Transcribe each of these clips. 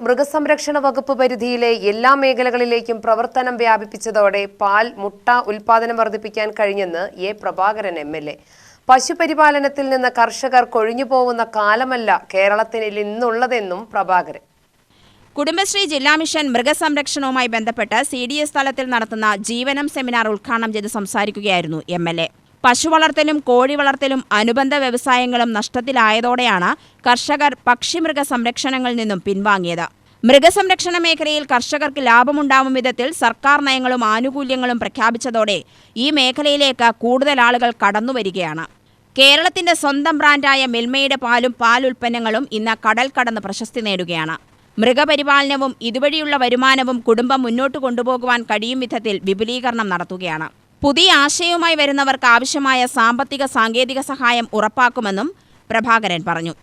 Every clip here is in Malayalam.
മൃഗസംരക്ഷണ വകുപ്പ് പരിധിയിലെ എല്ലാ മേഖലകളിലേക്കും പ്രവർത്തനം വ്യാപിപ്പിച്ചതോടെ പാൽ, മുട്ട ഉൽപാദനം വർദ്ധിപ്പിക്കാൻ കഴിഞ്ഞെന്ന് എ. പ്രഭാകരൻ എം.എൽ.എ. പശുപരിപാലനത്തിൽ നിന്ന് കർഷകർ കൊഴിഞ്ഞുപോകുന്ന കാലമല്ല കേരളത്തിൽ ഇന്നുള്ളതെന്നും പ്രഭാകരൻ. കുടുംബശ്രീ ജില്ലാ മിഷൻ മൃഗസംരക്ഷണവുമായി ബന്ധപ്പെട്ട് CDS തലത്തിൽ നടത്തുന്ന ജീവനം സെമിനാർ ഉദ്ഘാടനം ചെയ്ത് സംസാരിക്കുകയായിരുന്നു എം.എൽ.എ. പശു വളർത്തലും കോഴി വളർത്തലും അനുബന്ധ വ്യവസായങ്ങളും നഷ്ടത്തിലായതോടെയാണ് കർഷകർ പക്ഷിമൃഗ സംരക്ഷണങ്ങളിൽ നിന്നും പിൻവാങ്ങിയത്. മൃഗസംരക്ഷണ മേഖലയിൽ കർഷകർക്ക് ലാഭമുണ്ടാവും വിധത്തിൽ സർക്കാർ നയങ്ങളും ആനുകൂല്യങ്ങളും പ്രഖ്യാപിച്ചതോടെ ഈ മേഖലയിലേക്ക് കൂടുതൽ ആളുകൾ കടന്നുവരികയാണ്. കേരളത്തിന്റെ സ്വന്തം ബ്രാൻഡായ മിൽമയുടെ പാലും പാലുൽപ്പന്നങ്ങളും ഇന്ന് കടൽ കടന്ന് പ്രശസ്തി നേടുകയാണ്. മൃഗപരിപാലനവും ഇതുവഴിയുള്ള വരുമാനവും കുടുംബം മുന്നോട്ട് കൊണ്ടുപോകുവാൻ കഴിയും വിധത്തിൽ വിപുലീകരണം നടത്തുകയാണ്. പുതിയ ആശയവുമായി വരുന്നവർക്ക് ആവശ്യമായ സാമ്പത്തിക സാങ്കേതിക സഹായം ഉറപ്പാക്കുമെന്നും പ്രഭാകരൻ പറഞ്ഞു.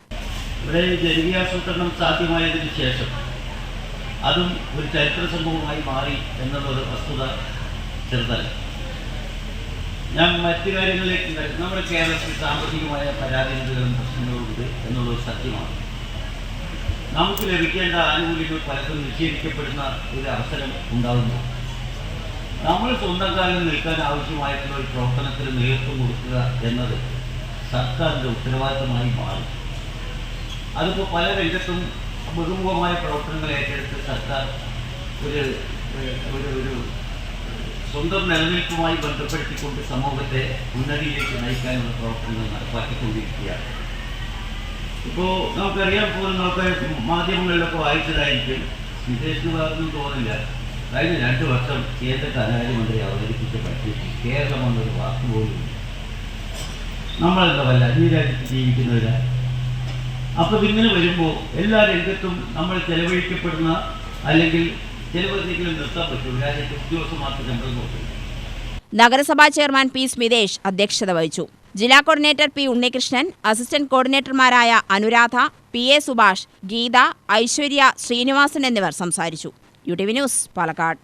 ഇവിടെ ജനകീയാസൂത്രണം സാധ്യമായതിനു ശേഷം അതും ഒരു ചരിത്ര സംഭവമായി മാറി എന്നുള്ളൊരു വസ്തുത ചെറുതല്ല. ഞാൻ മറ്റു കാര്യങ്ങളിലേക്ക് നമ്മുടെ കേരളത്തിൽ സാമ്പത്തികമായ പരാധീനതകളും പ്രശ്നങ്ങളും ഉണ്ട് എന്നുള്ളൊരു സത്യമാണ്. നമുക്ക് ലഭിക്കേണ്ട ആനുകൂല്യങ്ങൾ പലതും നിഷേധിക്കപ്പെടുന്ന ഒരു അവസരം ഉണ്ടാകുന്നു. നമ്മൾ സ്വന്തം കാലിൽ നിൽക്കാൻ ആവശ്യമായിട്ടുള്ള ഒരു പ്രവർത്തനത്തിന് നേതൃത്വം കൊടുക്കുക എന്നത് സർക്കാരിൻ്റെ ഉത്തരവാദിത്തമായി മാറും. അതിപ്പോൾ പല രംഗത്തും ബഹുമുഖമായ പ്രവർത്തനങ്ങൾ ഏറ്റെടുത്ത് സർക്കാർ ഒരു സ്വന്തം നിലനിൽപ്പുമായി ബന്ധപ്പെടുത്തിക്കൊണ്ട് സമൂഹത്തെ ഉന്നതിയിലേക്ക് നയിക്കാനുള്ള പ്രവർത്തനങ്ങൾ നടപ്പാക്കിക്കൊണ്ടിരിക്കുകയാണ്. ഇപ്പോൾ നമുക്കറിയാൻ പോകുന്ന മാധ്യമങ്ങളിലൊക്കെ വായിച്ചതായിരിക്കും, വിദേശത്തുകാർക്കും തോന്നില്ല, കഴിഞ്ഞ 2 വർഷം കേന്ദ്ര ധനകാര്യമന്ത്രി അവതരിപ്പിച്ച ബഡ്ജറ്റ് കേരളം എന്നൊരു വാക്ക് പോലും നമ്മളെന്താ വല്ല ഈ രാജ്യത്ത് ജീവിക്കുന്നവരാ. അപ്പോൾ ഇങ്ങനെ വരുമ്പോൾ എല്ലാ രംഗത്തും നമ്മൾ ചെലവഴിക്കപ്പെടുന്ന അല്ലെങ്കിൽ ചെലവഴിക്കലും നിർത്താൻ പറ്റും. രാജ്യത്തെ ഉദ്യോഗസ്ഥന്മാർക്ക് ശമ്പളം നോക്കില്ല. നഗരസഭാ ചെയർമാൻ P. സ്മിതേഷ് അധ്യക്ഷത വഹിച്ചു. ജില്ലാ കോർഡിനേറ്റർ P. ഉണ്ണികൃഷ്ണൻ, അസിസ്റ്റന്റ് കോർഡിനേറ്റർമാരായ അനുരാധ, PA സുഭാഷ്, ഗീത, ഐശ്വര്യ, ശ്രീനിവാസൻ എന്നിവർ സംസാരിച്ചു. UTV news, Palakkad.